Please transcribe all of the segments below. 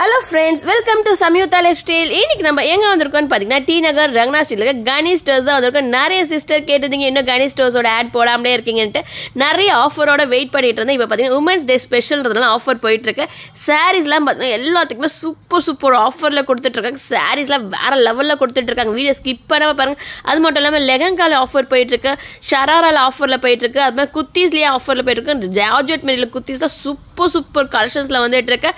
Hello friends, welcome to Samyuktha Lifestyle. இன்னைக்கு நம்ம எங்க வந்திருக்கோம்னு பாத்தீங்கன்னா டி நகர் ரங்கனா ஸ்ட்ரீட்ல கணி ஸ்டோர்ஸ் தான் வந்திருக்கோம். நிறைய சிஸ்டர் கேட்டீங்க இன்னும் கணி ஸ்டோர்ஸோட ஆட் போடாமலே இருக்கீங்கன்ட்டு நிறைய ஆஃபரோட வெயிட் பண்ணிட்டு இருந்தேன். இப்போ பாத்தீங்கன்னா உமன்ஸ் டே ஸ்பெஷல்ன்றதுனால ஆஃபர் போயிட்டு இருக்கு. சாரீஸ்லாம் பாத்தீங்கன்னா எல்லாத்துக்குமே சூப்பர் ஆஃபர்ல கொடுத்துட்டு இருக்காங்க. சாரீஸ்லாம் வேற லெவல்ல கொடுத்துட்டு இருக்காங்க. வீடியோ ஸ்கிப் பண்ணாம பாருங்க. அது மட்டும் இல்லாம லெஹங்கால ஆஃபர் போயிட்டு இருக்கு, ஷராரால ஆஃபர்ல போயிட்டு இருக்கு, அது மாதிரி குர்தீஸ்லயே ஆஃபர்ல போயிட்டு இருக்கு. ஜார்ஜெட் மெட்டீரியல் குர்தீஸ்ல சூப்பர் கலெக்ஷன்ஸ்ல வந்துட்டு இருக்கு.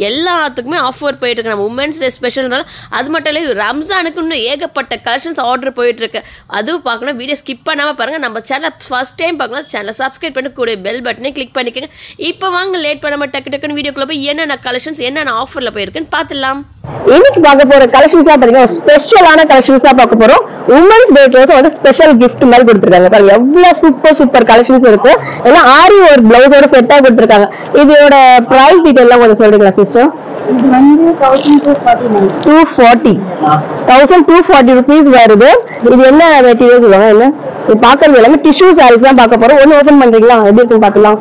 எல்லாத்துக்குமே ஆஃபர் போயிட்டு இருக்கு. நம்ம உமன்ஸ் டே ஸ்பெஷல்னால அது மட்டும் இல்லை, ரம்ஜானுக்கு இன்னும் ஏகப்பட்ட கலெக்ஷன்ஸ் ஆர்டர் போயிட்டு இருக்கு. அதுவும் பார்க்கணும், வீடியோ ஸ்கிப் பண்ணாம பாருங்க. நம்ம சேனலை ஃபர்ஸ்ட் டைம் பார்க்கணும், சேனலை சப்ஸ்கிரைப் பண்ணி கூட பெல் பட்டனை கிளிக் பண்ணிக்கோங்க. இப்போ வாங்க லேட் பண்ணாம டக்குன்னு வீடியோக்குள்ள போய் என்னென்ன கலெக்ஷன்ஸ் என்னென்ன ஆஃபர்ல போயிருக்குன்னு பார்த்துடலாம். இன்னைக்கு பார்க்க போற கலெக்ஷன்ஸா பாத்தீங்கன்னா ஸ்பெஷலான கலெக்ஷன்ஸா பார்க்க போறோம். உமன்ஸ் டேக்கு வந்து ஸ்பெஷல் கிஃப்ட் மாதிரி கொடுத்துருக்காங்க. பாருங்க எவ்வளவு சூப்பர் கலெக்ஷன்ஸ் இருக்கு. எல்லாம் ஆரி ஒரு பிளவுஸோட செட்டா கொடுத்துருக்காங்க. இதோட பிரைஸ் டீடைல்லாம் கொஞ்சம் சொல்றீங்களா சிஸ்டர்? இது வந்து 1240 rupees வருது. இது என்ன மெட்டீரியல் சொல்லுவாங்க? என்ன இது பாக்குறது எல்லாமே டிஷ்யூ சாரீஸ் தான் பார்க்க போறோம். ஒன்னு ஓபன் பண்றீங்களா? எப்படி இருக்குன்னு பாக்கலாம்.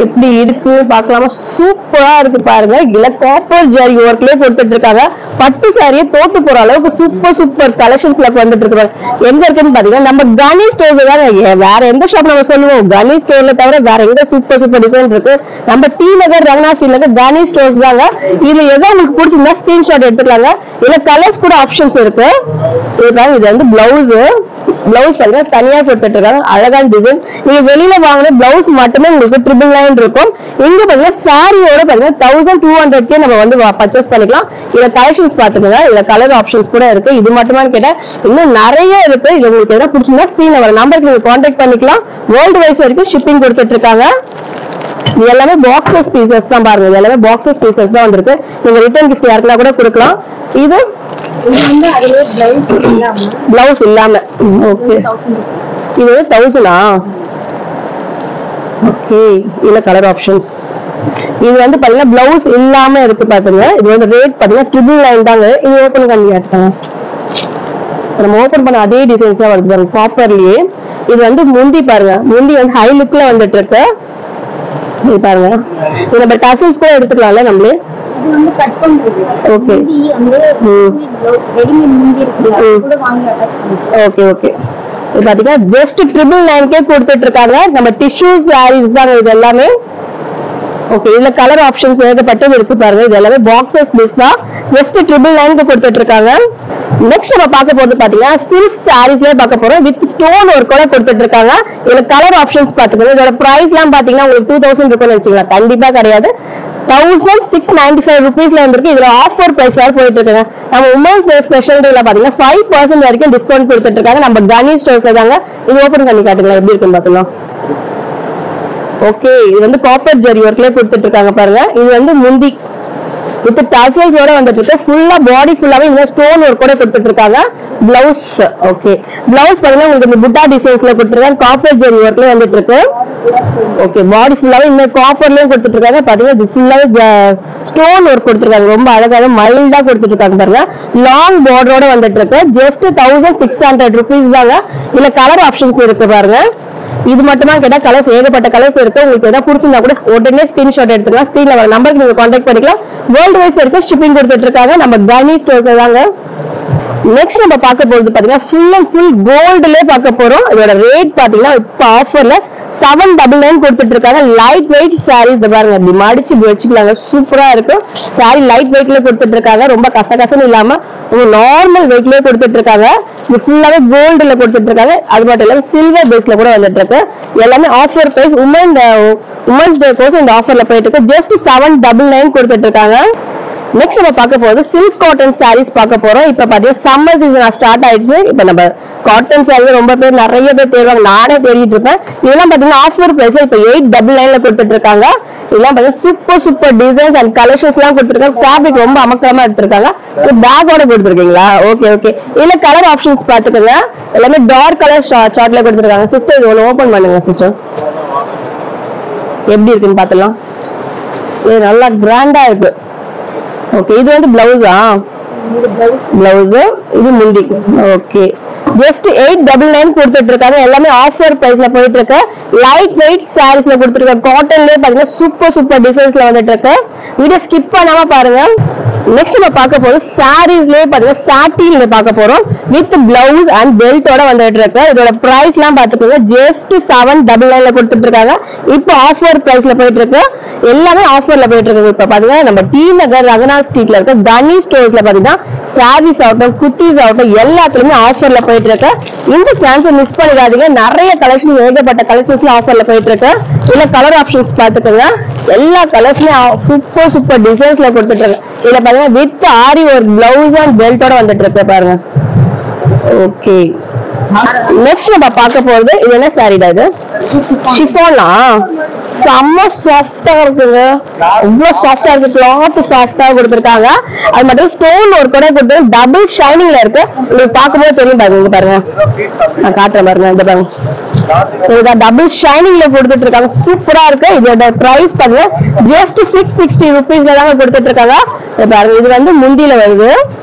எப்படி இருக்கு பாக்கலாமா? சூப்பரா இருக்கு பாருங்க. இல்ல காப்பர் ஜரி ஒர்க்லயே கொடுத்துட்டு இருக்காங்க. பட்டு சாரியை தோத்து போற அளவுக்கு சூப்பர் கலெக்ஷன்ஸ்ல வந்துட்டு இருக்காங்க. எங்க இருக்குன்னு பாத்தீங்கன்னா நம்ம கணி ஸ்டோர்ல தாங்க. வேற எந்த ஷாப் நம்ம சொல்லுவோம், கணி ஸ்டோர்ல தவிர வேற எங்க சூப்பர் டிசைன் இருக்கு? நம்ம டி நகர் ரங்கனா ஸ்ட்ரீட்ல கணி ஸ்டோர்ஸ் தாங்க. இதுல எதோ உங்களுக்கு பிடிச்சிருந்தா ஸ்கிரீன்ஷாட் எடுத்துக்கலாங்க. இதுல கலர்ஸ் கூட ஆப்ஷன்ஸ் இருக்கு. இது வந்து பிளவுஸ் பாத்தீங்கன்னா தனியா கொடுத்துட்டு இருக்காங்க. அழகான டிசைன். நீங்க வெளியில வாங்கின பிளவுஸ் மட்டுமே உங்களுக்கு 999 இருக்கும். இங்க பாத்தீங்கன்னா சாரியோட பாத்தீங்கன்னா 1200 நம்ம வந்து பர்ச்சேஸ் பண்ணிக்கலாம். இதுல கலெக்ஷன்ஸ் பாத்துக்கோங்க. இதுல கலர் ஆப்ஷன்ஸ் கூட இருக்கு. இது மட்டுமான்னு கேட்டா இன்னும் நிறைய இருக்கு. இது உங்களுக்கு எதாவது பிடிச்சிருந்தா ஸ்கிரீன்ல வர நம்பருக்கு நீங்க கான்டாக்ட் பண்ணிக்கலாம். வேர்ல்டு வைஸ் வரைக்கும் ஷிப்பிங் கொடுத்துட்டு இருக்காங்க. இது எல்லாமே பாக்ஸஸ் பீசஸ் தான் பாருங்க. இது எல்லாமே பாக்ஸஸ் பீசஸ் தான் வந்திருக்கு. நீங்க ரிட்டர்ன் கிஃப்ட் யாருக்கெல்லாம் கூட கொடுக்கலாம். இது வந்து அதுல பிளவுஸ் இல்லாம ஓகே. இது 1000 ஓகே. இதுல கலர் ஆப்ஷன்ஸ். இது வந்து பாத்தீங்கன்னா பிளவுஸ் இல்லாம இருக்கு பாத்துங்க. இது வந்து ரேட் பாத்தீங்கன்னா 999 தாங்க. இது ஓபன் பண்ணி நம்ம ஓபன் பண்ண அதே டிசைன்ஸ் தான் வருது பாருங்க ப்ராப்பர்லயே. இது வந்து முந்தி பாருங்க. முந்தி வந்து ஹை லுக்ல வந்துட்டு இருக்கு. இது பாருங்க. இது நம்ம டசல்ஸ் கூட எடுத்துக்கலாம்ல நம்மளே. இது வந்து கட் பண்றது. ஓகே. இது வந்து ரெடிமேட் முந்தி இருக்கு. அது கூட வாங்கி அட்டாச் பண்ணிக்கலாம். ஓகே. இது பாத்தீங்கன்னா ஜஸ்ட் 999 கொடுத்துட்டு இருக்காங்க. நம்ம டிஷ்யூ சாரீஸ் தான் இது எல்லாமே. ஓகே. இதுல கலர் ஆப்ஷன்ஸ் ஏகப்பட்டது இருக்கு பாருங்க. இது எல்லாமே பாக்ஸஸ் பீஸ் தான். ஜஸ்ட் 999 கொடுத்துட்டு இருக்காங்க. நெக்ஸ்ட் நம்ம பார்க்க போறது பாத்தீங்கன்னா சில்க் சாரீஸ்ல பார்க்க போறோம். வித் ஸ்டோன் ஒர்க் கூட கொடுத்துட்டு இருக்காங்க. இதுல கலர் ஆப்ஷன்ஸ் பாத்துக்கோங்க. இதோட பிரைஸ் எல்லாம் பாத்தீங்கன்னா உங்களுக்கு 2000 இருக்கும்னு வச்சுக்கலாம். கண்டிப்பா கிடையாது. 1695 rupeesல வந்திருக்கு. இதுல ஆஃபர் பிரைஸ் வேற போயிட்டு இருக்காங்க. நம்ம உமன்ஸ் டே ஸ்பெஷல் டேல பாத்தீங்கன்னா 5% வரைக்கும் டிஸ்கவுண்ட் கொடுத்துட்டு இருக்காங்க. நம்ம கணி ஸ்டோர்ஸ்ல தாங்க. இது ஓபன் பண்ணி காட்டுங்களா எப்படி இருக்குன்னு பாத்துக்கலாம். ஓகே. இது வந்து காப்பர் ஜரி ஒர்க்லயே கொடுத்துட்டு இருக்காங்க பாருங்க. இது வந்து முந்தி வித் டசல்ஸோட வந்துட்டு இருக்கு. ஃபுல்லா பாடி ஃபுல்லாவே இந்த ஸ்டோன் ஒர்க் கூட கொடுத்துட்டு இருக்காங்க. Blouse okay. பிளவுஸ் பாத்தீங்கன்னா உங்களுக்கு இந்த புட்டா டிசைன்ஸ்ல கொடுத்துருக்காங்க. காப்பர் ஜரி ஒர்க்ல வந்துட்டு இருக்கு. ஓகே. பாடி ஃபுல்லாவே இந்த காப்பர்லயும் கொடுத்துட்டு இருக்காங்க. பாத்தீங்கன்னா இது ஃபுல்லாவே ஸ்டோன் ஒர்க் கொடுத்துருக்காங்க. ரொம்ப அழகான மைல்டா கொடுத்துட்டு இருக்காங்க பாருங்க. லாங் பார்டரோட வந்துட்டு இருக்கு. ஜஸ்ட் 1600 rupees தாங்க. இதுல கலர் ஆப்ஷன்ஸ் இருக்கு பாருங்க. இது மட்டுமா கேட்டா கலர்ஸ் ஏகப்பட்ட கலர்ஸ் இருக்கு. உங்களுக்கு ஏதாவது பிடிச்சிருந்தா கூட உடனே ஸ்கிரீன்ஷாட் எடுத்துக்கலாம். ஸ்கிரீன்ல வர நம்பருக்கு நீங்க கான்டாக்ட் பண்ணிக்கலாம். வேர்ல்டு வைஸ் வரைக்கும் ஷிப்பிங் கொடுத்துட்டு இருக்காங்க. நம்ம கணி ஸ்டோர்ஸ் தாங்க. நெக்ஸ்ட் நம்ம பார்க்க போறது பாத்தீங்கன்னா ஃபுல் அண்ட் ஃபுல் கோல்டுலயே பார்க்க போறோம். இதோட ரேட் பாத்தீங்கன்னா இப்ப ஆஃபர்ல 799 கொடுத்துட்டு இருக்காங்க. Light weight sorry. இது பாருங்க இப்படி மடிச்சு வச்சுக்கலாங்க. சூப்பரா இருக்கும். சாரி லைட் வெயிட்ல கொடுத்துட்டு இருக்காங்க. ரொம்ப கசகசன்னு இல்லாம நார்மல் வெயிட்லயே கொடுத்துட்டு இருக்காங்க. இது ஃபுல்லாவே கோல்டுல கொடுத்துட்டு இருக்காங்க. அது மட்டும் இல்லாம சில்வர் பேஸ்ல கூட வந்துட்டு இருக்கு. எல்லாமே offer price. Women's day course இந்த ஆஃபர்ல போயிட்டு இருக்கு. ஜஸ்ட் 799 கொடுத்துட்டு இருக்காங்க. நெக்ஸ்ட் நம்ம பார்க்க போறது சில்க் காட்டன் சாரீஸ் பார்க்க போறோம். இப்ப பாத்தீங்கன்னா சம்மர் சீசன் ஸ்டார்ட் ஆயிடுச்சு. இப்ப நம்ம காட்டன் சாரி ரொம்ப பேர் நிறைய பேர் தேடுவாங்க. நானே தேடிட்டு இருப்பேன். இதெல்லாம் பாத்தீங்கன்னா ஆஃபர் பிரைஸ் இப்ப 899 கொடுத்துட்டு இருக்காங்க. இதெல்லாம் பாத்தீங்கன்னா சூப்பர் டிசைன்ஸ் அண்ட் கலெக்ஷன்ஸ் எல்லாம் கொடுத்துருக்காங்க. ஃபேப்ரிக் ரொம்ப அமக்கலமா எடுத்திருக்காங்க. பேக்கோட கொடுத்துருக்கீங்களா? ஓகே. இதுல கலர் ஆப்ஷன்ஸ் பாத்துக்கோங்க. எல்லாமே டார்க் கலர் சார்ட்ல கொடுத்துருக்காங்க. சிஸ்டர் இது ஒன்று ஓபன் பண்ணுங்க சிஸ்டர். எப்படி இருக்குன்னு பாத்துலாம். இது நல்லா கிராண்டா இருக்கு. ஓகே. இது வந்து பிளவுஸா? பிளவுஸ். இது முந்தி. ஓகே. ஜஸ்ட் 899 கொடுத்துட்டு இருக்காங்க. எல்லாமே ஆஃபர் பிரைஸ்ல போயிட்டு இருக்கு. லைட் வெயிட் சாரீஸ்ல கொடுத்துருக்காங்க. காட்டன்லயே பாத்தீங்கன்னா சூப்பர் டிசைன்ஸ்ல வந்துட்டு இருக்கு. வீடியோ ஸ்கிப் பண்ணாம பாருங்க. நெக்ஸ்ட் நம்ம பார்க்க போறோம் சாரீஸ்லயே பாத்தீங்கன்னா சாட்டின்ல பார்க்க போறோம் வித் பிளவுஸ் அண்ட் பெல்ட்டோட வந்துட்டு இருக்கு. இதோட பிரைஸ் எல்லாம் பாத்துக்கோங்க ஜஸ்ட் 799 கொடுத்துட்டு இருக்காங்க. இப்போ ஆஃபர் பிரைஸ்ல போயிட்டு இருக்கு. எல்லாமே ஆஃபர்ல போயிட்டு இருக்கு. இப்ப பாத்தீங்கன்னா நம்ம டி நகர் ரங்கனா ஸ்ட்ரீட்ல இருக்க கனி ஸ்டோர்ஸ்ல பாத்தீங்கன்னா சாரீஸ் ஆகட்டும் குர்த்திஸ் ஆகட்டும் எல்லாத்துலயுமே ஆஃபர்ல போயிட்டு இருக்கு. இந்த சான்ஸை மிஸ் பண்ணிடாதீங்க. நிறைய கலெக்ஷன் ஏகப்பட்ட கலெக்ஷன்ஸ்ல ஆஃபர்ல போயிட்டு இருக்கு. இல்ல கலர் ஆப்ஷன்ஸ் பாத்துக்கோங்க. எல்லா கலர்ஸ்லயும் சூப்பர் டிசைன்ஸ்ல கொடுத்துட்டு இருக்கு. இதுல பாருங்க வித் ஆரி ஒரு பிளவுஸ் அண்ட் பெல்ட்டோட வந்துட்டு இருக்கு பாருங்க. ஓகே நெக்ஸ்ட் நம்ம பார்க்க போறது இது என்ன சாரிடா இது ஷிஃபானா செம்ம சாஃப்டா இருக்குங்க. அவ்வளவு சாஃப்டா இருக்கு. கிளாத் சாஃப்டா கொடுத்துருக்காங்க. அது மட்டும் ஸ்டோன் ஒரு கூட கொடுத்து டபுள் ஷைனிங்ல இருக்கு. உங்களுக்கு பார்க்கும்போது தெரியும் பாருங்க. பாருங்க நான் காட்டுறேன் பாருங்க. இந்த பாருங்க டபுள் ஷைனிங்ல கொடுத்துட்டு இருக்காங்க. சூப்பரா இருக்கு. இதோட பிரைஸ் பாருங்க ஜஸ்ட் 660 rupeesல தாங்க கொடுத்துட்டு இருக்காங்க. பாருங்க இது வந்து முந்தியில வருது.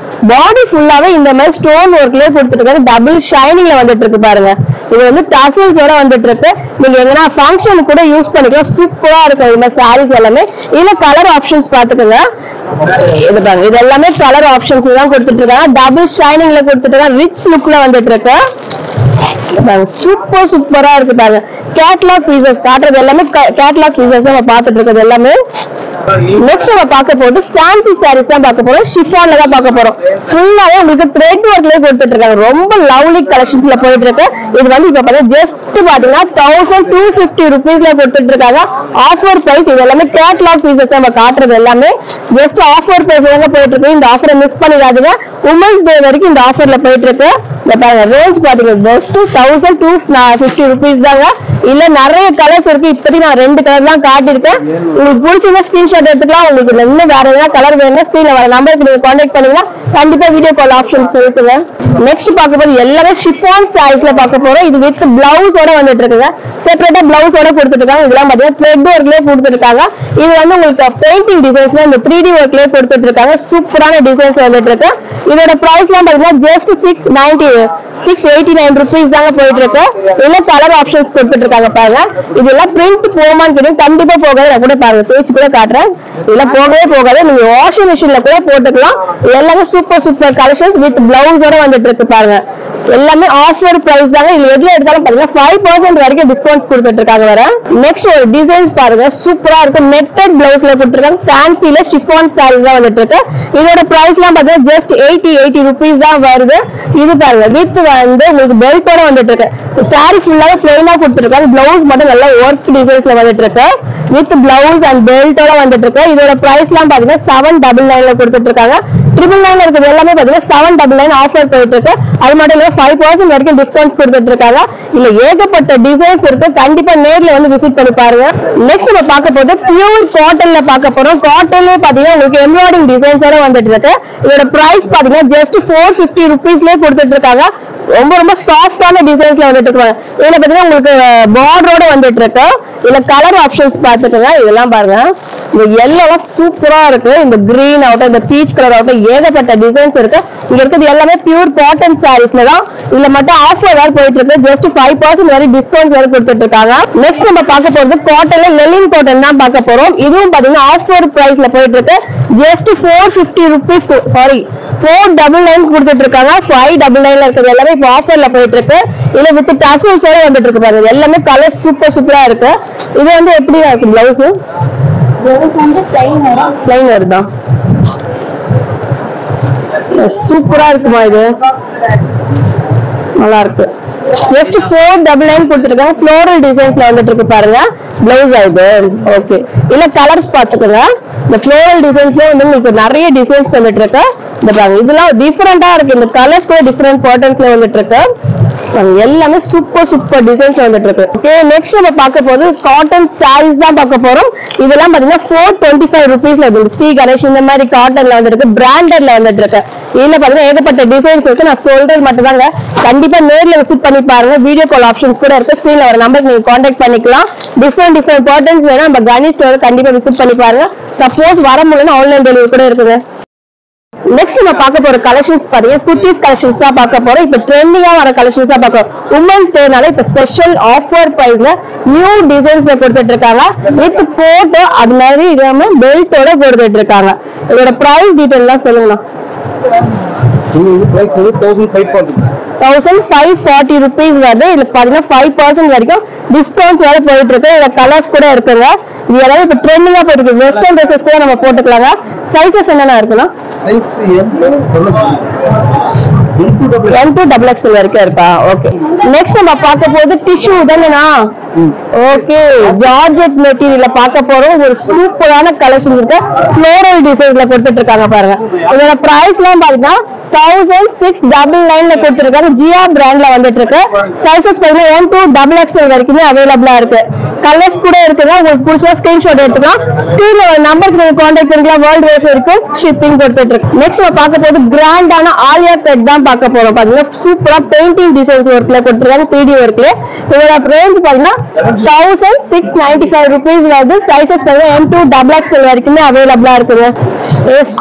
பாடி ஃபுல்லாவே இந்த மாதிரி ஸ்டோன் ஒர்க்லயே கொடுத்துருக்காங்க. டபுள் ஷைனிங்ல வந்துட்டு இருக்கு பாருங்க. இது வந்து டசல்ஸோட வந்துட்டு இருக்கு. நீங்க எங்கன்னா ஃபங்க்ஷன் கூட யூஸ் பண்ணிக்கலாம். சூப்பரா இருக்கு இந்த சாரீஸ் எல்லாமே. இதுல கலர் ஆப்ஷன்ஸ் பாத்துக்கோங்க. இது பாருங்க இது எல்லாமே கலர் ஆப்ஷன்ஸ் தான் கொடுத்துட்டு இருக்காங்க. டபுள் ஷைனிங்ல கொடுத்துட்டு இருக்காங்க. ரிச் லுக்ல வந்துட்டு இருக்கு. சூப்பரா இருக்கு பாருங்க. கேட்லாக் பீசஸ் காட்டுறது எல்லாமே கேட்லாக் பீசஸ் நம்ம பாத்துட்டு இருக்கிறது எல்லாமே. நெக்ஸ்ட் நம்ம பார்க்க போறது ஃபேன்சி சாரீஸ் தான் பார்க்க போறோம். ஷிஃபான்ல தான் பார்க்க போறோம். ஃபுல்லாவே உங்களுக்கு த்ரெட் ஒர்க்லயே கொடுத்துட்டு இருக்காங்க. ரொம்ப லவ்லி கலெக்ஷன்ஸ்ல போயிட்டு இருக்கு. இது வந்து இப்ப பாத்தீங்கன்னா ஜஸ்ட் பாத்தீங்கன்னா 1250 rupeesல கொடுத்துட்டு இருக்காங்க. Offer price. இது எல்லாமே கேட்லாக் பீசஸ் நம்ம காட்டுறது எல்லாமே ஜஸ்ட் ஆஃபர் பிரைஸ் தாங்க போயிட்டு இருக்கு. இந்த ஆஃபரை மிஸ் பண்ணிடாதீங்க. உமன்ஸ் டே வரைக்கும் இந்த ஆஃபர்ல போயிட்டு இருக்கு. ரேஞ்ச் பாத்தீங்கன்னா ஜஸ்ட் 1250 rupees தாங்க. இல்ல நிறைய கலர்ஸ் இருக்கு. இப்போதைக்கு நான் 2 கலர் தான் காட்டியிருக்கேன். உங்களுக்கு பிடிச்சிருந்தா ஸ்கிரீன்ஷாட் எடுத்துக்கலாம். உங்களுக்கு இன்னும் வேற ஏதாவது கலர் வேணும்னா ஸ்கிரீன்ல வர நம்பருக்கு நீங்க கான்டாக்ட் பண்ணீங்கன்னா கண்டிப்பா வீடியோ கால் ஆப்ஷன்ஸ் இருக்குங்க. நெக்ஸ்ட் பார்க்க போது எல்லாமே ஷிஃபான் சாரீஸ்ல பார்க்க போறோம். இது வித் பிளவுஸோட வந்துட்டு இருக்குங்க. செப்பரேட்டா பிளவுஸோட கொடுத்துட்டு இருக்காங்க. இதெல்லாம் பாத்தீங்கன்னா த்ரெட் ஒர்க்லயே கொடுத்துருக்காங்க. இது வந்து உங்களுக்கு பெயிண்டிங் டிசைன்ஸ்ல இந்த 3D ஒர்க்லயே கொடுத்துட்டு இருக்காங்க. சூப்பரான டிசைன்ஸ் வந்துட்டு இருக்கு. இதோட பிரைஸ் எல்லாம் பாத்தீங்கன்னா ஜஸ்ட் 689 rupees தாங்க போயிட்டு இருக்கு. இல்ல கலர் ஆப்ஷன்ஸ் கொடுத்துட்டு இருக்காங்க பாருங்க. இதெல்லாம் பிரிண்ட் போமான்னு தெரியும். கண்டிப்பா போகாது. நான் கூட பாருங்க தேய்ச்சி கூட காட்டுறேன். இதெல்லாம் போகவே போகாது. நீங்க வாஷிங் மிஷின்ல கூட போட்டுக்கலாம். எல்லாமே சூப்பர் கலெக்ஷன்ஸ் வித் பிளவுஸோட வந்துட்டு இருக்கு பாருங்க. எல்லாமே ஆஃபர் பிரைஸ் தாங்க. இதுல எதுல எடுத்தாலும் பாத்தீங்கன்னா 5% வரைக்கும் டிஸ்கவுண்ட் கொடுத்துட்டு இருக்காங்க. வர நெக்ஸ்ட் ஒரு டிசைன்ஸ் பாருங்க. சூப்பரா இருக்கு. நெட்டட் பிளவுஸ்ல கொடுத்துருக்காங்க. ஃபேன்சில ஷிஃபான் சாரீஸ் தான் வந்துட்டு இருக்கு. இதோட பிரைஸ் எல்லாம் பாத்தீங்கன்னா ஜஸ்ட் 80 rupees தான் வருது. இது பாருங்க வித் வந்து உங்களுக்கு பெல்ட்டோட வந்துட்டு இருக்கு. சாரி ஃபுல்லாவே பிளைனா கொடுத்துருக்காங்க. பிளவுஸ் மட்டும் நல்லா ஒர்க் டிசைன்ஸ்ல வந்துட்டு இருக்கு. வித் பிளவுஸ் அண்ட் பெல்ட்டோட வந்துட்டு இருக்கு. இதோட பிரைஸ் எல்லாம் பாத்தீங்கன்னா 799 கொடுத்துட்டு இருக்காங்க. 999 இருக்கிறது எல்லாமே பாத்தீங்கன்னா 799 ஆஃபர் போயிட்டு இருக்கு. அது மட்டும் இல்ல 5% வரைக்கும் டிஸ்கவுண்ட்ஸ் கொடுத்துட்டு இருக்காங்க. இல்ல ஏகப்பட்ட டிசைன்ஸ் இருக்கு. கண்டிப்பா நேர்ல வந்து விசிட் பண்ணி பாருங்க. நெக்ஸ்ட் நம்ம பார்க்க போது பியூர் காட்டன்ல பார்க்க போறோம். காட்டன்ல பாத்தீங்கன்னா உங்களுக்கு எம்ப்ராய்டிங் டிசைன்ஸோட வந்துட்டு இருக்கு. இதோட பிரைஸ் பாத்தீங்கன்னா ஜஸ்ட் 450 rupeesலயே கொடுத்துட்டு இருக்காங்க. ரொம்ப சாஃப்டான டிசைன்ஸ்ல வந்துட்டு இருக்காங்க. இதுல பாத்தீங்கன்னா உங்களுக்கு பார்டரோட வந்துட்டு இருக்கு. இதுல கலர் ஆப்ஷன்ஸ் பாத்துக்கோங்க. இதெல்லாம் பாருங்க. இந்த எல்லோலாம் சூப்பரா இருக்கு. இந்த கிரீன் ஆகட்டும் இந்த பீச் கலர் ஆகட்டும் ஏகப்பட்ட டிசைன்ஸ் இருக்கு. இங்க இருக்கிறது எல்லாமே பியூர் காட்டன் சாரீஸ்ல தான். இதுல மட்டும் ஆஃபர் வேற போயிட்டு இருக்கு. ஜஸ்ட் 5% வரை டிஸ்கவுண்ட் வேற கொடுத்துட்டு இருக்காங்க. நெக்ஸ்ட் நம்ம பார்க்க போறது காட்டன்ல லெனின் காட்டன் தான் பார்க்க போறோம். இதுவும் பாத்தீங்கன்னா ஆஃபர் பிரைஸ்ல போயிட்டு இருக்கு. ஜஸ்ட் 450 rupees 499 கொடுத்துட்டு இருக்காங்க. 599 இருக்கிறது எல்லாமே இப்போ ஆஃபர்ல போயிட்டு இருக்கு. இல்ல வித் டசல்ஸோட வந்துட்டு இருக்கு பாருங்க. எல்லாமே கலர் சூப்பரா இருக்கு. இது வந்து எப்படி இருக்கு பிளவுஸ் வந்து பிளைன் வருதா சூப்பரா இருக்குமா? இது நல்லா இருக்கு. ஜஸ்ட் 499 கொடுத்துருக்காங்க. ஃப்ளோரல் டிசைன்ஸ்ல வந்துட்டு இருக்கு பாருங்க. பிளவுஸ் ஆகுது. ஓகே இல்ல கலர்ஸ் பாத்துக்கோங்க. இந்த ஃப்ளோரல் டிசைன்ஸ்ல வந்து உங்களுக்கு நிறைய டிசைன்ஸ் வந்துட்டு இருக்கு. இந்த பாருங்க இதெல்லாம் டிஃபரெண்டா இருக்கு. இந்த கலர்ஸ் கூட டிஃபரெண்ட் பேட்டர்ன்ஸ்ல வந்துட்டு இருக்கு. எல்லாமே சூப்பர் டிசைன்ஸ் வந்துட்டு இருக்கு. ஓகே நெக்ஸ்ட் நம்ம பார்க்க போது காட்டன் சாரீஸ் தான் பார்க்க போறோம். இதெல்லாம் பாத்தீங்கன்னா 425 rupeesல இருக்கு. ஸ்ரீ கணேஷ் இந்த மாதிரி காட்டன்ல வந்துருக்கு. பிராண்டட்ல வந்துட்டு இருக்கு. இதுல பாத்தீங்கன்னா ஏகப்பட்ட டிசைன்ஸ் இருக்கு. நான் சொல்றது மட்டும் தாங்க. கண்டிப்பா நேர்ல விசிட் பண்ணி பாருங்க. வீடியோ கால் ஆப்ஷன்ஸ் கூட இருக்கு. ஸ்கிரீன்ல ஒரு நம்பருக்கு நீங்க கான்டாக்ட் பண்ணிக்கலாம். டிஃபரெண்ட் பேட்டர்ன்ஸ் வேணா நம்ம கணேஷ் ஸ்டோர் கண்டிப்பா விசிட் பண்ணி பாருங்க. சப்போஸ் வர முடியலன்னா ஆன்லைன் டெலிவரி கூட இருக்குங்க. நெக்ஸ்ட் நம்ம பார்க்க போற கலெக்ஷன்ஸ் பாத்தீங்கன்னா குர்த்திஸ் கலெக்ஷன்ஸ் தான் பார்க்க போறோம். இப்ப ட்ரெண்டிங்கா வர கலெக்ஷன்ஸ் தான் பார்க்க போறோம். உமன்ஸ் டேனால இப்ப ஸ்பெஷல் ஆஃபர் பிரைஸ்ல நியூ டிசைன்ஸ்ல கொடுத்துட்டு இருக்காங்க. வித் கோட் அது மாதிரி இல்லாம பெல்ட்டோட கொடுத்துட்டு இருக்காங்க. இதோட பிரைஸ் டீடைல் எல்லாம் சொல்லுங்க. 1540 rupees வருது. இதுல பாத்தீங்கன்னா 5% வரைக்கும் டிஸ்கவுண்ட்ஸ் வேற போயிட்டு இருக்கு. இதுல கலர்ஸ் கூட இருக்குங்க. இது எல்லாமே இப்ப ட்ரெண்டிங்கா போயிட்டு இருக்கு. வெஸ்டர்ன் ட்ரெஸ்ஸஸ் கூட நம்ம போட்டுக்கலாங்க. சைஸஸ் என்னென்ன இருக்குன்னா M2XXL வரைக்கும் இருக்கா? ஓகே. நெக்ஸ்ட் நம்ம பார்க்க போறது டிஷ்யூ தானேனா? ஓகே. ஜார்ஜெட் மெட்டீரியல்ல பார்க்க போறோம். ஒரு சூப்பரான கலெக்ஷன் இருக்கு. ஃப்ளோரல் டிசைன்ல கொடுத்துட்டு இருக்காங்க பாருங்க. இதோட பிரைஸ் எல்லாம் பாத்தீங்கன்னா 1699 கொடுத்துருக்காங்க. ஜியா பிராண்ட்ல வந்துட்டு இருக்கு. சைஸஸ் பாத்தீங்கன்னா M2XXL வரைக்குமே அவைலபிளா இருக்கு. கலர்ஸ் கூட இருக்குங்க. உங்களுக்கு பிடிச்சா ஸ்கிரீன்ஷாட் எடுத்துக்கலாம். ஸ்கிரீன்ல ஒரு நம்பருக்கு நீங்க கான்டாக்ட் பண்ணிக்கலாம். வேர்ல்ட் வைஸ் இருக்கு. ஷிப்பிங் கொடுத்துட்டு இருக்கு. நெக்ஸ்ட் நம்ம பார்க்க போறது கிராண்டான ஆலியா கட் தான் பார்க்க போறோம். பாத்தீங்கன்னா சூப்பரா பெயிண்டிங் டிசைன்ஸ் ஒர்க்ல கொடுத்துருக்காங்க. 3D ஒர்க்ல. இதோட ரேஞ்ச் பாத்தீங்கன்னா 1695 rupees வருது. சைஸஸ் பாத்தீங்கன்னா M2XXL வரைக்குமே அவைலபிளா இருக்குங்க.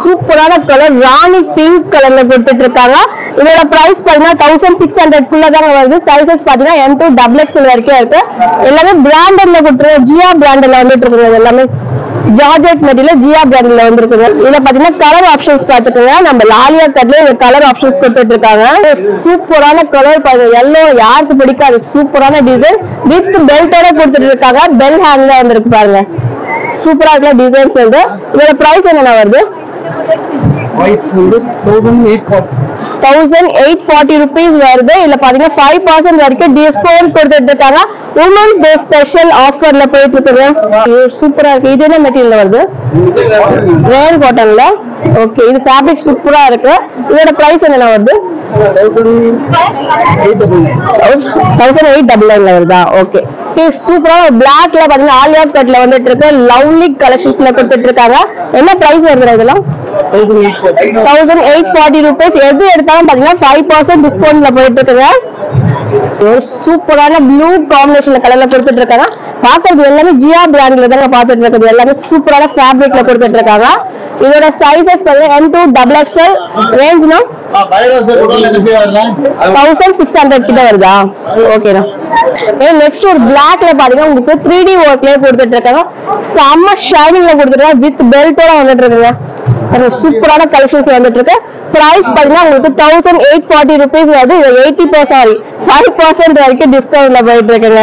சூப்பரான கலர் ராணி பிங்க் கலர்ல கொடுத்துட்டு இருக்காங்க. இதோட பிரைஸ் பாத்தீங்கன்னா 1600 குள்ள தான் வருது. சைஸஸ் பாத்தீங்கன்னா M2XXL வரைக்கும் இருக்கு. எல்லாமே பிராண்டட்ல கொடுத்துருக்காங்க. ஜியா பிராண்ட்ல வந்துட்டு இருக்குது. எல்லாமே ஜார்ஜெட் மெட்டீரியல் ஜியா பிராண்ட்ல வந்துருக்குது. இதுல பாத்தீங்கன்னா கலர் ஆப்ஷன்ஸ் பாத்துக்கோங்க. நம்ம லாலியா கட்ல இந்த கலர் ஆப்ஷன்ஸ் கொடுத்துட்டு இருக்காங்க. சூப்பரான கலர் பாருங்க. எல்லோ யாருக்கு பிடிக்காது. சூப்பரான டிசைன் வித் பெல்ட்டோட கொடுத்துட்டு இருக்காங்க. பெல் ஹேங்ல வந்துருக்கு பாருங்க. சூப்பரா இருக்கிற டிசைன்ஸ் வந்து. இதோட பிரைஸ் என்னென்ன வருது? 1840 rupees வருது. இதுல பாத்தீங்கன்னா 5% வரைக்கும் டிஸ்கவுண்ட் கொடுத்துட்டு இருக்காங்க. உமன்ஸ் டே ஸ்பெஷல் ஆஃபர்ல போயிட்டு இருக்கு. சூப்பரா இருக்கு. இது என்ன மெட்டீரியல் வருது? ரேர் காட்டன்ல. ஓகே. இது ஃபேப்ரிக் சூப்பரா இருக்கு. இதோட பிரைஸ் என்னென்ன வருது? 1899 வருதா? ஓகே. சூப்பரா பிளாக்ல பாத்தீங்கன்னா ஆலியா கட்ல வந்துட்டு இருக்கு. லவ்லி கலெக்ஷன்ஸ்ல கொடுத்துட்டு இருக்காங்க. என்ன பிரைஸ் வருது இதெல்லாம்? 1840 rupees. எது எடுத்தாலும் பாத்தீங்கன்னா 5% டிஸ்கவுண்ட்ல போயிட்டு இருக்குங்க. ஒரு சூப்பரான ப்ளூ காம்பினேஷன்ல கலர்ல கொடுத்துட்டு இருக்காங்க. பாக்குறது எல்லாமே ஜியா பிராண்ட்ல தாங்க பாத்துட்டு இருக்குது. எல்லாமே சூப்பரான ஃபேப்ரிக்ல கொடுத்துட்டு இருக்காங்க. இதோட சைஸஸ் பாத்தீங்கன்னா M2XXL ரேஞ்ச்னா 1600 கிட்ட வருதா? ஓகேண்ணா. நெக்ஸ்ட் ஒரு பிளாக்ல பாத்தீங்கன்னா உங்களுக்கு 3D ஒர்க்ல கொடுத்துட்டு இருக்காங்க. செம்ம ஷைனிங்ல கொடுத்துருக்காங்க. வித் பெல்ட்டோட வந்துட்டு இருக்குங்க. சூப்பரான கலெக்ஷன்ஸ் வந்துட்டு இருக்கு. பிரைஸ் பாத்தீங்கன்னா உங்களுக்கு 1840 rupees வருது. 5% வரைக்கும் டிஸ்கவுண்ட்ல போயிட்டு இருக்குங்க.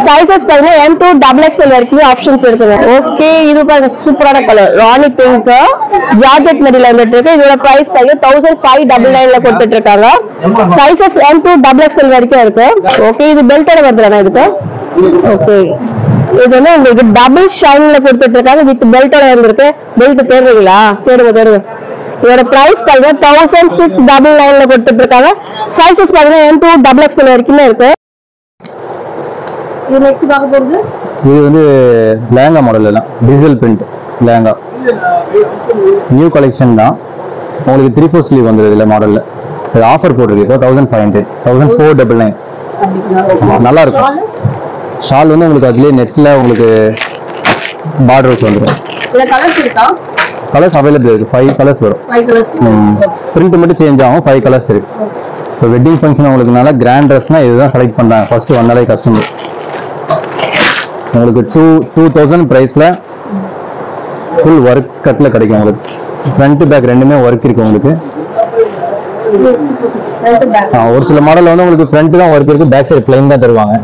சைஸஸ் பாத்தீங்கன்னா M2XXL வரைக்கும் ஆப்ஷன்ஸ் இருக்குங்க. ஓகே. இது பாருங்க சூப்பரான கலர் ராணி பிங்க் ஜார்ஜெட் மெட்டீரியல் வந்துட்டு இருக்கு. இதோட பிரைஸ் பாத்தீங்கன்னா 1599 கொடுத்துட்டு இருக்காங்க. சைஸஸ் M2XXL வரைக்கும் இருக்கு. ஓகே. இது பெல்ட்டோட வருதுண்ணா இதுக்கு? ஓகே. இது வந்து உங்களுக்கு டபுள் ஷைன்ல கொடுத்துட்டு இருக்காங்க. வித் பெல்ட்டோட இருந்திருக்கு. பெல்ட் தேடுவீங்களா? தேடுங்க. இதோட பிரைஸ் பாத்தீங்கன்னா 1699 கொடுத்துட்டு இருக்காங்க. சைஸஸ் பாத்தீங்கன்னா M2XXL வரைக்குமே இருக்கு. இது நெக்ஸ்ட் பார்க்க போறது இது வந்து லேங்கா மாடல் எல்லாம் digital print lehenga new collection தான். உங்களுக்கு 3/4 ஸ்லீவ் வந்துருது இதுல மாடல்ல. இது ஆஃபர் போட்டுருக்கு. 1500 1499 நல்லா இருக்கும். ஷால் வந்து உங்களுக்கு அதுலயே நெட்ல உங்களுக்கு பார்டர்ஸ் வந்துடும். இதுல கலர்ஸ் இருக்கா? கலர்ஸ் அவைலபிள் இருக்கு. 5 கலர்ஸ் வரும். 5 கலர்ஸ். பிரிண்ட் மட்டும் சேஞ்ச் ஆகும். 5 கலர்ஸ் இருக்கு. இப்போ வெட்டிங் ஃபங்க்ஷன் உங்களுக்கு நல்லா கிராண்ட் ட்ரெஸ்னா இதுதான் செலக்ட் பண்றாங்க. ஃபர்ஸ்ட் வந்தாலே கஸ்டமர் உங்களுக்கு 2000 பிரைஸ்ல ஃபுல் ஒர்க்ஸ் கட்ல கிடைக்கும். உங்களுக்கு ஃப்ரண்ட் பேக் ரெண்டுமே ஒர்க் இருக்கு உங்களுக்கு. ஒரு சில மாடல் வந்து உங்களுக்கு ஃப்ரண்ட் தான் ஒர்க் இருக்கு. பேக் சைடு பிளைன் தான் தருவாங்க.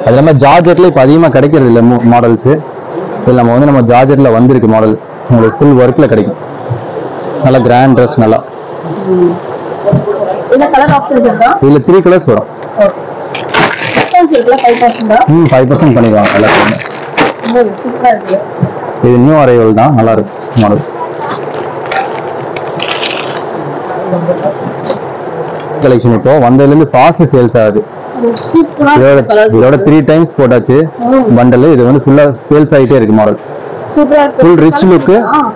அது இல்லாம ஜார்ஜெட்ல இப்போ அதிகமாக கிடைக்கிறது இல்லை மாடல்ஸ். இதில் நம்ம ஜார்ஜெட்ல வந்திருக்கு மாடல். உங்களுக்கு ஃபுல் ஒர்க்ல கிடைக்கும். நல்லா கிராண்ட் ட்ரெஸ் நல்லா. இதுல கலர் ஆப்ஷன்ஸ் இருக்கா? இதுல 3 கலர்ஸ் வரும். டிஸ்கவுண்ட் இருக்குல 5%. 5% பண்ணிடுவாங்க எல்லாத்தையுமே. சூப்பரா இருக்கு. இது நியூ அரைவல் தான். நல்லா இருக்கு மாடல். கலெக்ஷன் இப்போ வந்ததுல இருந்து ஃபாஸ்ட் சேல்ஸ் ஆகுது. இதோட 3 டைம்ஸ் போட்டாச்சு பண்டல். இது வந்து ஃபுல்லா சேல்ஸ் ஆகிட்டே இருக்கு மாடல். Full rich look.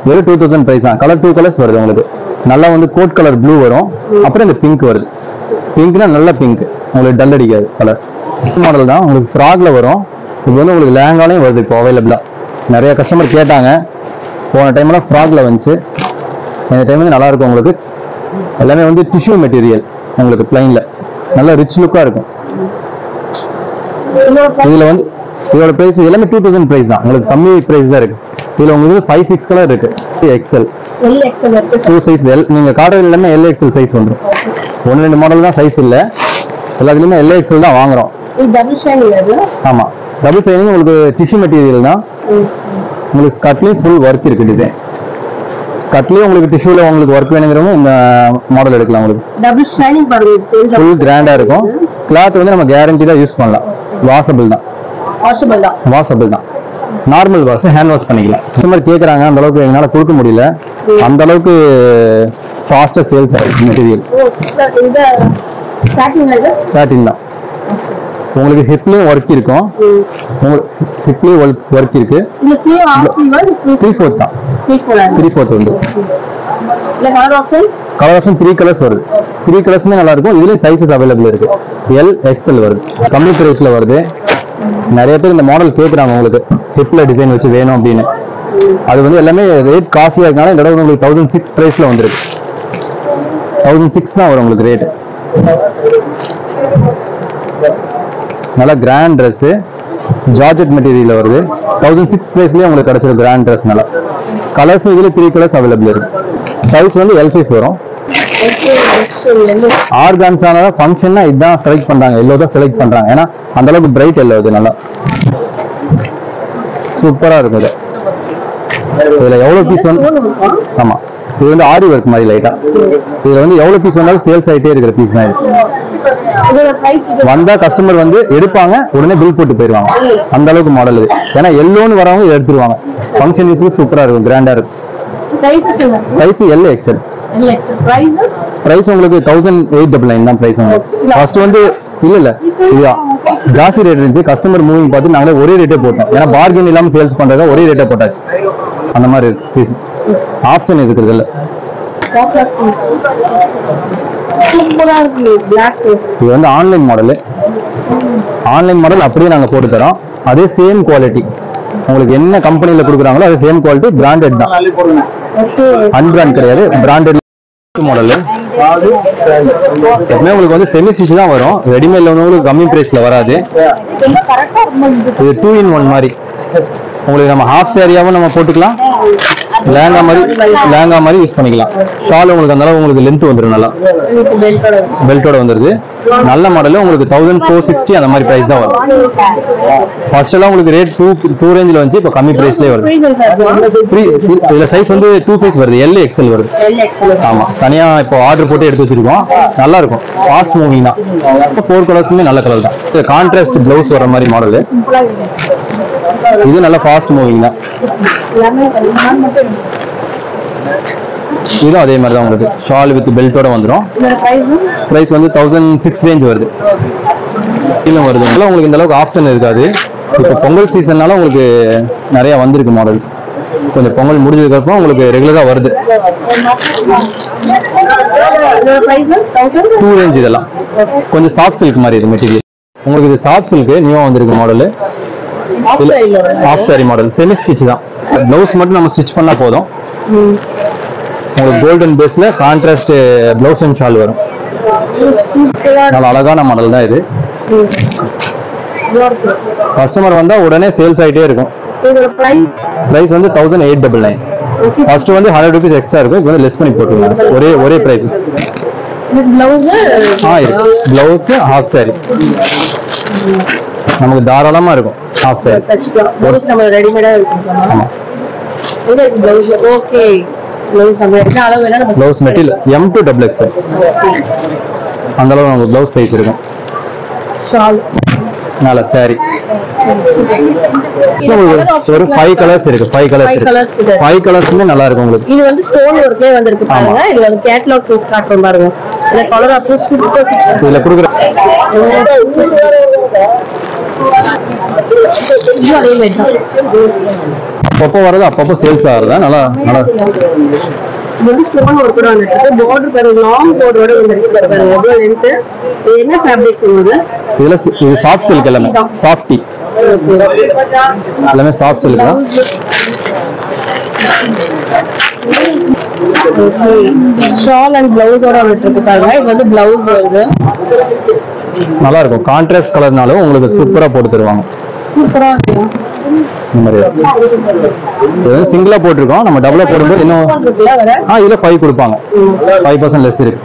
வெறும் 2000 பிரைஸ் தான். கலர் 2 கலர்ஸ் வருது உங்களுக்கு. நல்லா வந்து கோட் கலர் ப்ளூ வரும். அப்புறம் இந்த பிங்க் வருது. பிங்க்னா நல்ல பிங்க். உங்களுக்கு டல் அடிக்காது கலர். மாடல் தான். உங்களுக்கு ஃப்ராக்ல வரும். இது வந்து உங்களுக்கு லேங்காலையும் வருது இப்போ அவைலபிளா. நிறைய கஸ்டமர் கேட்டாங்க. போன டைம்லாம் ஃப்ராக்ல வந்துச்சு. இந்த டைம் வந்து நல்லா இருக்கும் உங்களுக்கு. எல்லாமே வந்து டிஷ்யூ மெட்டீரியல் உங்களுக்கு பிளைன்ல நல்ல ரிச் லுக்கா இருக்கும். இதுல வந்து இதோட பிரைஸ் எல்லாமே 2000 பிரைஸ் தான், உங்களுக்கு கம்மி பிரைஸ் தான் இருக்கு. இதுல உங்களுக்கு 5 6 கலர் இருக்கு. எக்ஸ்எல் டூ சைஸ் எல், நீங்க கார்டர் எல்லாமே எல் எக்ஸ்எல் சைஸ் வந்துடும். 1-2 மாடல் தான் சைஸ் இல்ல, எல்லாத்துலயுமே எல் எக்ஸ்எல் தான் வாங்குறோம். ஆமா, டபுள் சைனிங் உங்களுக்கு டிஷ்யூ மெட்டீரியல் தான். உங்களுக்கு ஸ்கர்ட்லயும் ஃபுல் ஒர்க் இருக்கு டிசைன். ஸ்கர்ட்லயும் உங்களுக்கு டிஷ்யூல உங்களுக்கு ஒர்க் வேணுங்கிறவங்க இந்த மாடல் எடுக்கலாம். உங்களுக்கு டபுள் ஷைனிங் பாருங்க, ஃபுல் கிராண்டா இருக்கும். கிளாத் வந்து நம்ம கேரண்டிடா யூஸ் பண்ணலாம். வாஷபிள் தான், வாஷபிள் தான். நார்மல் வாஷ், ஹேண்ட் வாஷ் பண்ணிக்கலாம். கஸ்டமர் கேக்குறாங்க, அந்த அளவுக்கு எங்களால கொடுக்க முடியல. அந்த அளவுக்கு ஃபாஸ்டா சேல்ஸ் ஆகுது மெட்டீரியல். சாட்டின் தான். உங்களுக்கு ஹிப்லயும் ஒர்க் இருக்கும், உங்களுக்கு ஹிப்லயும் ஒர்க் இருக்கு. 3/4 தான், 3/4 வந்து கலர் ஆப்ஷன் 3 கலர்ஸ் வருது. 3 கலர்ஸுமே நல்லா இருக்கும். இதுலயும் சைஸஸ் அவைலபிள் இருக்கு. எல் எக்ஸ்எல் வருது, கம்மி பிரைஸ்ல வருது. நிறைய பேர் இந்த மாடல் கேட்குறாங்க, உங்களுக்கு ஹிப்ல டிசைன் வச்சு வேணும் அப்படின்னு. அது வந்து எல்லாமே ரேட் காஸ்ட்லியா இருக்கனால இந்த தடவை உங்களுக்கு 1006 பிரைஸ்ல வந்துருக்கு. 1006 தான் வரும் உங்களுக்கு ரேட். நல்லா கிராண்ட் ட்ரெஸ், ஜார்ஜெட் மெட்டீரியல் வருது. 1006 பிரைஸ்லயே உங்களுக்கு கிடைச்சிருக்கு கிராண்ட் ட்ரெஸ். நல்லா கலர்ஸ் இதுல 3 கலர்ஸ் அவைலபிள் இருக்கு. சைஸ் வந்து எல் சைஸ் வரும். ஆர்கான்ஸான ஃபங்க்ஷன்னா இதுதான் செலக்ட் பண்றாங்க, எல்லோ தான் செலக்ட் பண்றாங்க. ஏன்னா அந்த அளவுக்கு பிரைட் எல்லோ, இது நல்லா சூப்பரா இருக்கும். இது இதுல எவ்வளவு பீஸ் வந்து, ஆமா இது வந்து ஆரி ஒர்க் மாதிரி லைட்டா. இதுல வந்து எவ்வளவு பீஸ் வந்தாலும் சேல்ஸ் ஆயிட்டே இருக்கிற பீஸ் தான் இது. வந்தா கஸ்டமர் வந்து எடுப்பாங்க, உடனே பில் போட்டு போயிருவாங்க. அந்த அளவுக்கு மாடல் இது. ஏன்னா எல்லோன்னு வரவங்க இதை எடுத்துருவாங்க. ஃபங்க்ஷன் யூஸ்க்கு சூப்பரா இருக்கும், கிராண்டா இருக்கும். Size L XL. பிரைஸ் உங்களுக்கு 1899 தான் பிரைஸ். உங்களுக்கு ஃபர்ஸ்ட் வந்து இல்ல இது ஜாஸ்தி ரேட் இருந்துச்சு. கஸ்டமர் மூவிங் பார்த்து நாங்களே ஒரே ரேட்டே போட்டோம். ஏன்னா பார்கென் இல்லாம சேல்ஸ் பண்றதா ஒரே ரேட்டே போட்டாச்சு. அந்த மாதிரி பீஸ் ஆப்ஷன் இருக்கிறது இல்ல. இது வந்து ஆன்லைன் மாடல். ஆன்லைன் மாடல் அப்படியே நாங்க போட்டு தரோம். அதே சேம் குவாலிட்டி, உங்களுக்கு என்ன கம்பெனில கொடுக்குறாங்களோ அதே சேம் குவாலிட்டி. பிராண்டட் தான், அன்பிராண்ட் கிடையாது. Branded model. எப்பவுமே உங்களுக்கு வந்து செமி ஸ்டிச் தான் வரும். ரெடிமேட்ல வந்து உங்களுக்கு கம்மி பிரைஸ்ல வராது. இது 2-in-1 மாதிரி. உங்களுக்கு நம்ம ஹாஃப் சாரியாவும் நம்ம போட்டுக்கலாம், லேங்கா மாதிரி யூஸ் பண்ணிக்கலாம். ஷால் உங்களுக்கு அந்த அளவு உங்களுக்கு லென்த் வந்துடும், நல்லா பெல்ட்டோட வந்துருது. நல்ல மாடல் உங்களுக்கு 1460 அந்த மாதிரி பிரைஸ் தான் வரும். ஃபர்ஸ்ட் எல்லாம் உங்களுக்கு ரேட் 2 ரேஞ்சில் வந்து இப்போ கம்மி பிரைஸ்லேயே வருது. இதுல சைஸ் வந்து 2 சைஸ் வருது, எல் எக்ஸ்எல் வருது. ஆமா, தனியா இப்போ ஆர்டர் போட்டு எடுத்து வச்சிருக்கோம். நல்லா இருக்கும், ஃபாஸ்ட் மூவிங் தான். 4 கலர்ஸுமே நல்ல கலர் தான். இது கான்ட்ராஸ்ட் பிளவுஸ் வர மாதிரி மாடல். இது நல்ல ஃபாஸ்ட் மூவிங் தான். இதுவும் அதே மாதிரி தான் உங்களுக்கு ஷால் வித் பெல்ட்டோட வந்துடும். பிரைஸ் வந்து 1006 ரேஞ்ச் வருது. இதுல வருது. உங்களுக்கு இந்த அளவுக்கு ஆப்ஷன் இருக்காது. இப்போ பொங்கல் சீசன்னால உங்களுக்கு நிறைய வந்திருக்கு மாடல்ஸ். கொஞ்சம் பொங்கல் முடிஞ்சதுக்கு அப்புறம் உங்களுக்கு ரெகுலரா வருது. 2 ரேஞ்ச். இதெல்லாம் கொஞ்சம் சாஃப்ட் சில்க் மாதிரி இது மெட்டீரியல். உங்களுக்கு இது சாஃப்ட் சில்க் நியூவா வந்திருக்கு model. Half sari model, semi stitch தான். பிளவுஸ் மட்டும் நம்ம ஸ்டிச் பண்ணா போதும். உங்களுக்கு கோல்டன் பேஸ்ல கான்ட்ராஸ்ட் பிளவுஸ் அண்ட் ஷால் வரும். நல்ல அழகான மாடல் தான் இது. கஸ்டமர் வந்தா உடனே சேல்ஸ் ஆயிட்டே இருக்கும். பிரைஸ் வந்து 1899. ஃபர்ஸ்ட் வந்து 100 rupees எக்ஸ்ட்ரா இருக்கும். இப்போ வந்து லெஸ் பண்ணி போட்டுருங்க. ஒரே பிரைஸ். பிளவுஸ் ஹாஃப் சாரி நமக்கு தாராளமா இருக்கும். Half sorry blouse material M to XXL அந்த அளவு நமக்கு பிளவுஸ் சைஸ் இருக்கும். நல்ல சாரி. ஒரு 5 கலர்ஸ் இருக்கு. 5 கலர்ஸ்மே நல்லா இருக்கும் உங்களுக்கு. இது வந்து ஸ்டோன் ஒர்க்லயே வந்திருக்கு பாருங்க. இது வந்து கேட்டலாக் பீஸ் காட்டும் பாருங்க. இந்த கலர் ஆப்ஷன் சூப்பர். இதுல குடுக்குற அப்பப்போ வரது அப்பப்போ சேல்ஸ் ஆகுறதா நல்லா நல்லா. இது வந்து ஸ்டோன் ஒர்க் வந்துருக்கு. border பாருங்க, லாங் border வந்துருக்கு பாருங்க. எவ்வளவு லெந்த். இது என்ன ஃபேப்ரிக் சொல்லுங்க? இதுல இது சாஃப்ட் சில்க் எல்லாமே. சாஃப்டி எல்லாமே சாஃப்ட் சில்க் தான். ஷால் அண்ட் பிளவுஸோட வந்துட்டு இருக்கு பாருங்க. இது வந்து பிளவுஸ் வருது. நல்லா இருக்கும். கான்ட்ராஸ்ட் கலர்னாலும் உங்களுக்கு சூப்பரா போட்டு தருவாங்க. சூப்பரா இருக்கு. இந்த மாதிரி சிங்கிளா போட்டிருக்கோம். நம்ம டபுளா போடும்போது இன்னும் இதுல 5 கொடுப்பாங்க. 5% லெஸ் இருக்கு.